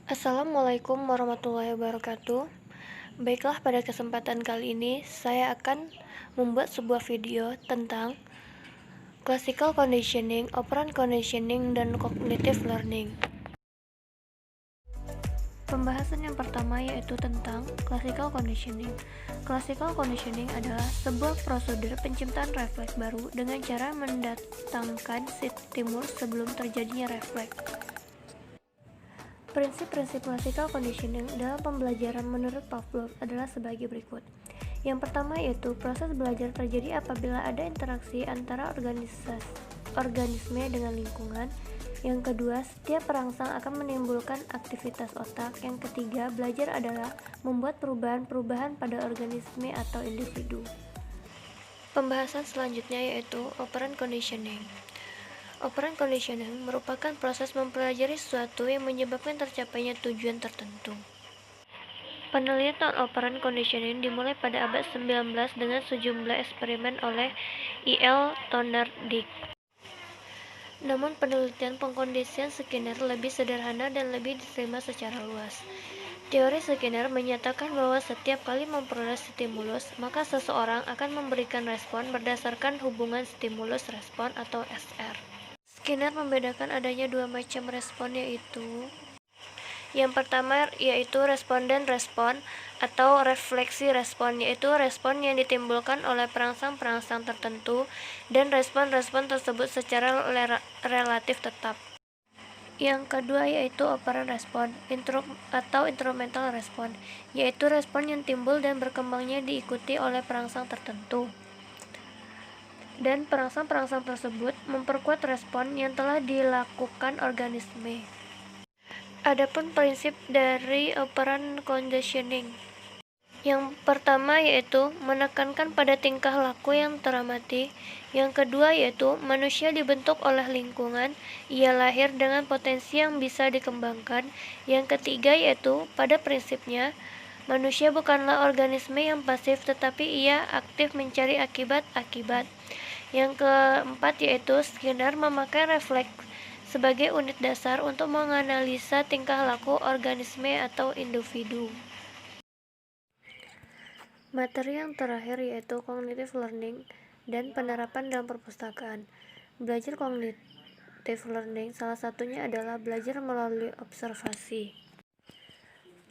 Assalamualaikum warahmatullahi wabarakatuh. Baiklah, pada kesempatan kali ini saya akan membuat sebuah video tentang classical conditioning, operant conditioning, dan cognitive learning. Pembahasan yang pertama yaitu tentang classical conditioning. Classical conditioning adalah sebuah prosedur penciptaan refleks baru dengan cara mendatangkan stimulus sebelum terjadinya refleks. Prinsip-prinsip classical conditioning dalam pembelajaran menurut Pavlov adalah sebagai berikut. Yang pertama yaitu proses belajar terjadi apabila ada interaksi antara organisme dengan lingkungan. Yang kedua, setiap perangsang akan menimbulkan aktivitas otak. Yang ketiga, belajar adalah membuat perubahan-perubahan pada organisme atau individu. Pembahasan selanjutnya yaitu operant conditioning. Operant conditioning merupakan proses mempelajari sesuatu yang menyebabkan tercapainya tujuan tertentu. Penelitian operant conditioning dimulai pada abad 19 dengan sejumlah eksperimen oleh E.L. Thorndike. Namun penelitian pengkondisian Skinner lebih sederhana dan lebih diterima secara luas. Teori Skinner menyatakan bahwa setiap kali memperoleh stimulus, maka seseorang akan memberikan respon berdasarkan hubungan stimulus-respon atau SR. Skinner membedakan adanya dua macam respon, yaitu yang pertama yaitu responden respon atau refleksi respon, yaitu respon yang ditimbulkan oleh perangsang-perangsang tertentu dan respon-respon tersebut secara relatif tetap. Yang kedua yaitu operant respon atau instrumental respon, yaitu respon yang timbul dan berkembangnya diikuti oleh perangsang tertentu, dan perangsang-perangsang tersebut memperkuat respon yang telah dilakukan organisme. Adapun prinsip dari operant conditioning, yang pertama yaitu menekankan pada tingkah laku yang teramati. Yang kedua yaitu manusia dibentuk oleh lingkungan, ia lahir dengan potensi yang bisa dikembangkan. Yang ketiga yaitu pada prinsipnya manusia bukanlah organisme yang pasif, tetapi ia aktif mencari akibat-akibat. Yang keempat yaitu Skinner memakai refleks sebagai unit dasar untuk menganalisa tingkah laku organisme atau individu. Materi yang terakhir yaitu cognitive learning dan penerapan dalam perpustakaan. Belajar cognitive learning salah satunya adalah belajar melalui observasi.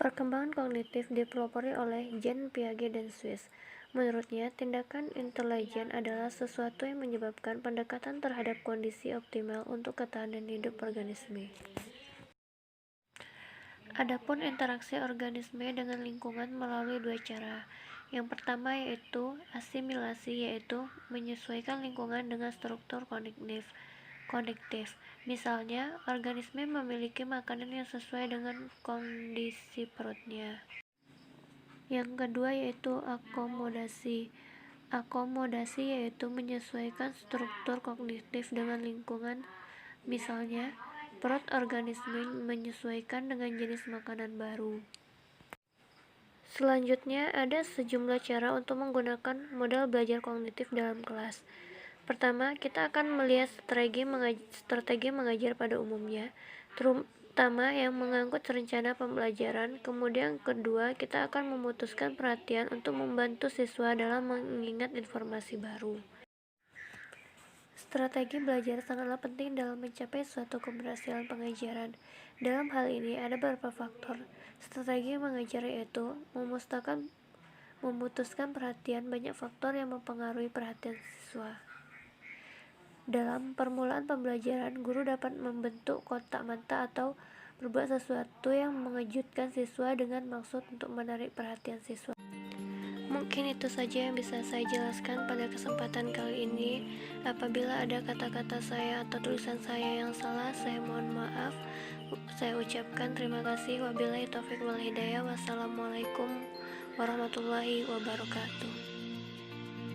Perkembangan kognitif dipelopori oleh Jean Piaget dan Swiss. Menurutnya, tindakan intelijen adalah sesuatu yang menyebabkan pendekatan terhadap kondisi optimal untuk ketahanan hidup organisme. Adapun interaksi organisme dengan lingkungan melalui dua cara. Yang pertama yaitu asimilasi, yaitu menyesuaikan lingkungan dengan struktur kognitif. Misalnya, organisme memiliki makanan yang sesuai dengan kondisi perutnya. Yang kedua yaitu akomodasi. Akomodasi yaitu menyesuaikan struktur kognitif dengan lingkungan. Misalnya, perut organisme menyesuaikan dengan jenis makanan baru. Selanjutnya, ada sejumlah cara untuk menggunakan model belajar kognitif dalam kelas. Pertama, kita akan melihat strategi mengajar pada umumnya, terutama yang mengangkut rencana pembelajaran. Kemudian kedua, kita akan memutuskan perhatian untuk membantu siswa dalam mengingat informasi baru. Strategi belajar sangatlah penting dalam mencapai suatu keberhasilan pengajaran. Dalam hal ini ada beberapa faktor. Strategi mengajar yaitu memutuskan perhatian. Banyak faktor yang mempengaruhi perhatian siswa. Dalam permulaan pembelajaran, guru dapat membentuk kotak mata atau berbuat sesuatu yang mengejutkan siswa dengan maksud untuk menarik perhatian siswa. Mungkin itu saja yang bisa saya jelaskan pada kesempatan kali ini. Apabila ada kata-kata saya atau tulisan saya yang salah, saya mohon maaf. Saya ucapkan terima kasih. Wabillahi taufiq wal hidayah. Wassalamualaikum warahmatullahi wabarakatuh.